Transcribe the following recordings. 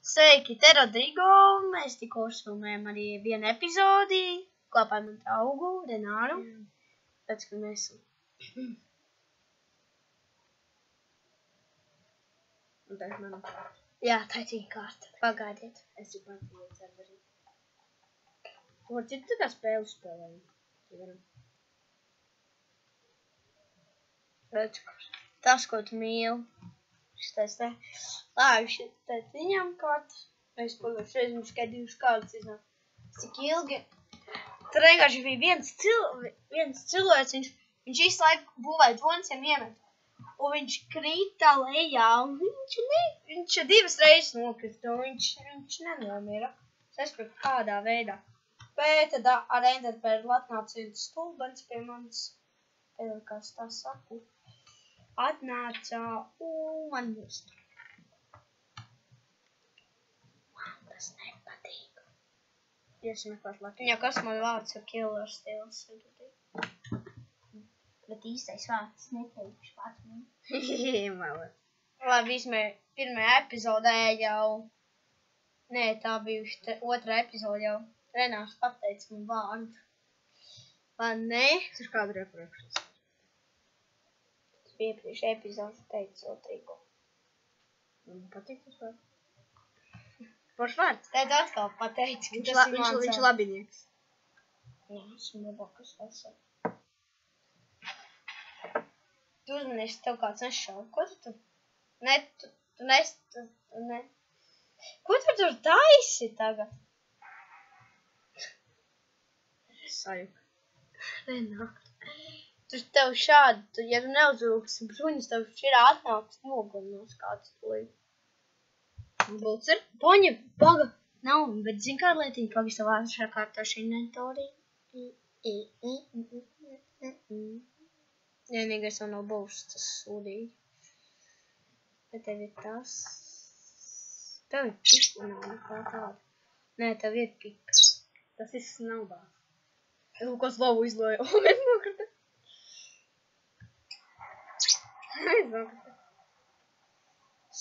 Sveiki, te Rodrigo, mēs tikko uzfilmējam arī vienu epizodi kopā ar manu draugu Renāru. Pēc, ka mēs... Un tā ir mana kārta. Jā, tā ir tīk kārta. Pagaidiet. Es jau pārtīju serveri. Kur cik tu tā spēli spēlēji? Redz, tas, ko tu mīli. Šitais te. Labi, šitais viņam kārtas. Mēs pagājuši reiz mums tikai 2 kārtas iznāk. Cik ilgi. Tur vienkārši bija viens cilvēks, viņš visu laiku būvēja dvoniciem iemet. Un viņš krītā lejā, un viņš 2 reizes nokrita, un viņš nenomira. Es saprotu, kādā veidā. Bet tad ar Enderperlu atnāca viens stulbens pie manis, kas tā saku, atnāca un man nost. Man tas nepatīk. Iesim meklēt Latviju. Ja kas man vārds ar Killer Stils ir? Bet īstais vārds neteikšu pats man. Mala. Labi, pirmajā epizodē jau... Nē, tā bija otrā epizode jau. Renārs pateica man vārdu. Vai ne? Tas ir kādu repriekšas. Tas bija iepriekš epizode teica Rodrigo. Man patīk tas vārds. Porš vārds? Tad atkal pateica, ka tas ir mans Viņš labinieks. Jā, esmu labākas esmu. Tu uzmanies, tev kāds nešauj. Ko tu tur? Ne, tu ne. Ko tu tur taisi tagad? Sajūk. Renār. Tu tev šādi, ja tu neuzvilksi bruņas, tev šķirā atnāks nogalinās kāds tolī. Bults ir? Poņa, paga, nav, bet zin kā lietiņa, paga savā kārtoši inventorī. Vienīgais jau nav būs, tas sūdīgi. Bet tev ir tas. Tev ir pika, nav nekā tāda. Nē, tev ir pika. Tas ir snowball. Es kaut ko slavu izloju. Un es nokrita.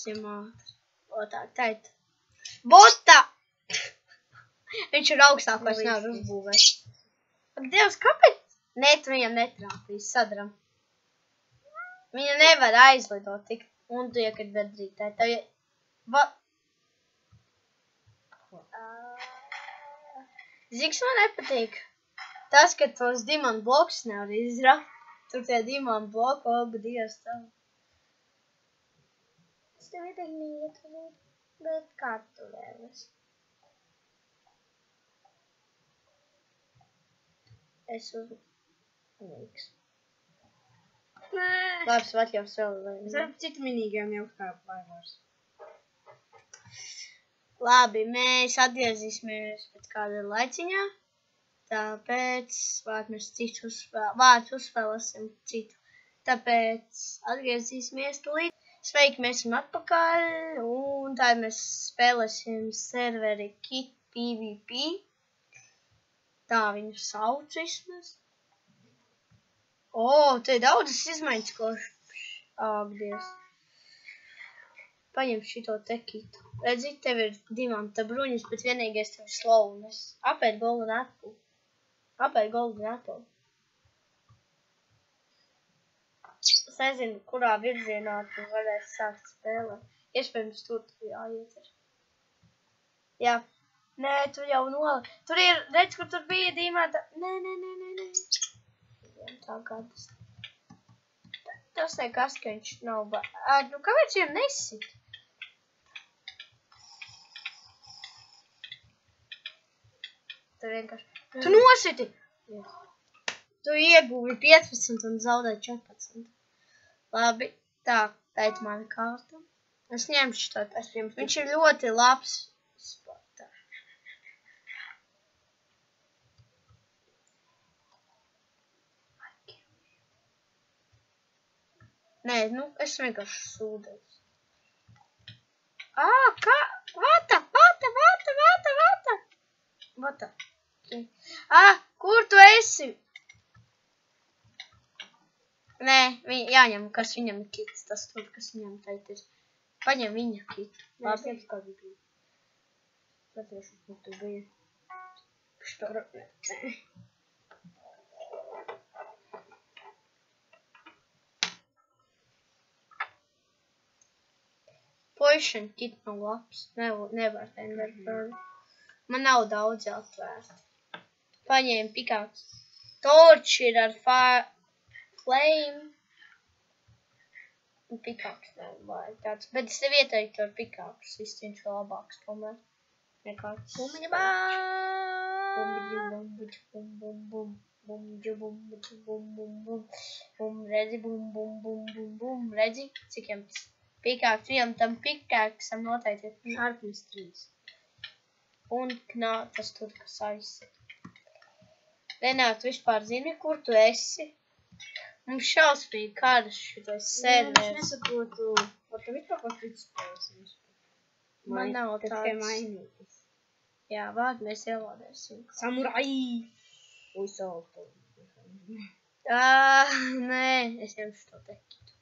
Simātri. O tā, tēt. Bota! Viņš ir augstākais, nevar uzbūvēt. Ak, Dievs, kāpēc? Nē, tu viņam netrāpīs, sadram. Viņa nevar aizlidot tik, un tu iekad bedrītē. Tev ir... Ziks man nepatīk. Tas, ka tos dimantu blokus nevar izrakt. Tur tie dimantu bloku, olga Dievs tev. Es tev ieteikti neietvarīt, bet kā tu vēlas? Es uzmīgs. Nē. Labs, atļaus vēl vai Es ar citu minīgiem jau kā vaivārs. Labi, mēs atgriezīsimies pēc kāda laiciņā. Tāpēc mēs vārdus uzspēlēsim citu. Tāpēc atgriezīsimies tulīt. Sveiki, mēs esam atpakaļ. Un tā mēs spēlēsim serveri Kit PvP. Tā viņu sauc vismaz. O, te ir daudzas izmaiņas, ko... Ak, Dievs. Paņem šito te kitu. Redzi, tev ir dimanta bruņas, bet vienīgais tev ir slowness. Apēd golden apple. Apēd golden apple. Es nezinu, kurā virzienā tu varēsi sākt spēlēt. Iespējams, tur jāiet ir. Jā. Nē, tu jau nolēji. Tur ir, redz, kur tur bija dimanta. Nē. Tagad. Tas nekas, ka viņš nav... Nu, kāpēc viņam nesit? Tu vienkārši... Tu nositi! Jā. Tu ieguvi 15 un zaudēji 14. Labi, tā ir mana kārta. Es ņemšu to. Viņš ir ļoti labs sportā. Nē, nu, es vienkārši sūdēju. Kā? Vata! Kur tu esi? Nē, jāņem, kas viņam kits, tas tur, kas viņam teit ir. Paņem viņa kitu. Labi, kādu bija. Patriešu, kur tu bija. Što? Potion kit nav labs. Nevar inventory. Man nav daudz atvērt. Paņēmu pikāks. Torch ir ar flame. Pikāks nav vajag tāds. Bet es tev ieteiktu ar pikāks. Viss viņš vēl labāks tomēr. Nekāds. Bumbiņa bā! Bum, redzi, cik jums pikāks, vienam tam pikāksam noteikti ir Sharpness 3. un tas tur, kas aizsit. Renāt, vispār zini, kur tu esi? Mums šausmīgi karš šitais Es servers. nesaprotu. Var tev ir kaut kas cits spēles? Man nav tāds. tāds. Tikai mainītas. Jā, vārdu mēs ielādēsim. Samurai! Ui, salto. Nē, es ņemšu to tekitu.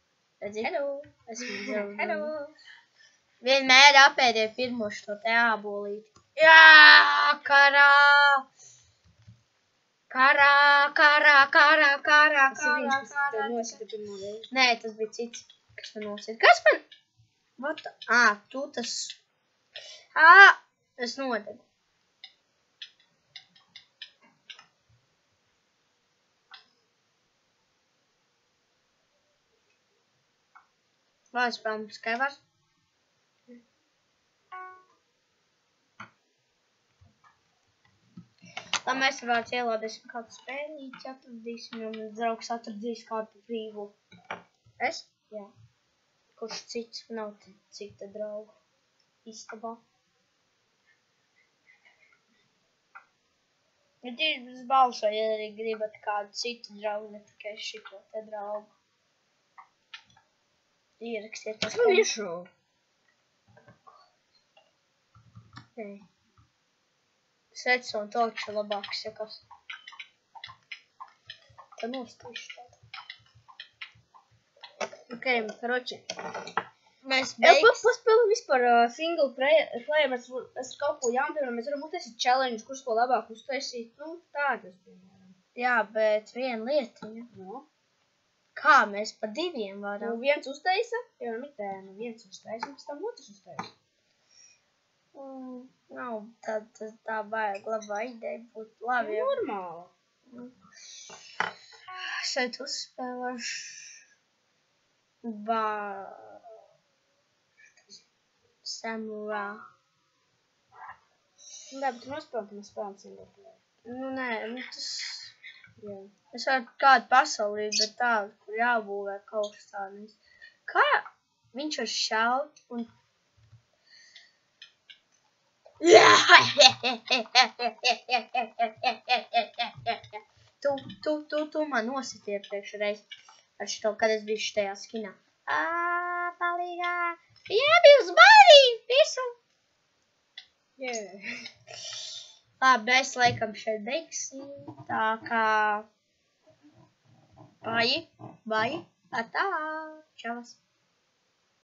Redzi? Hello! Esmu dzelzs. Hello! Vienmēr apēdiet pirmo šo te ābolīti. Jā, karā! Karā! Tas ir viens, kas tev nosita pirmo reizi. Nē, tas bija cits, kas man nosita. Kas man? What the? Tu tas. Es nodegu. Vai spēlēm Skywars? Lai mēs varētu ielādēsim kādu spēlīti, atradīsim, jo mans draugs atradīs kādu brīvu. Es? Jā. Kurš cits nav cita drauga istabā. Ja jūs balsojat, ja arī gribat kādu citu draugu, ne tikai šito te draugu. Ierakstiet tos Višu! Nē. Sets un toču labāks, ja kas. Tā nostīšu tādu. Ok, karoči. Mēs Paspēlēm vispār single player, es kaut ko jaunu, piemēram, mēs varam uztaisīt challenge, kurš ko labāk uztaisīt. Nu, tādas, piemēram. Jā, bet viena lietiņa. No. Kā mēs pa diviem Nu, varam? viens uztaisa, piemēram, itēnu, viens uztaisa, un pēc tam otrs uztaisa. Nav tā vajag labā ideja būt labi. Ja Normāli. šeit uzspēlēšu. Samurai. Jā, bet tu nospēlēm, ka mēs spēlēm single player. Nē, tas... Jā. Es varu kādu pasaulīt, bet tādu, kur jābūvē kaut kas tādīs. Kā viņš var šaut un... Tu man nositi iepriekšu reizi ar šito, kad es biju šitajā skinā. Palīgā! Iebilst bailīt visu! Labi, mēs laikam šeit beigsim, tā kā... Vai, atā, čavas.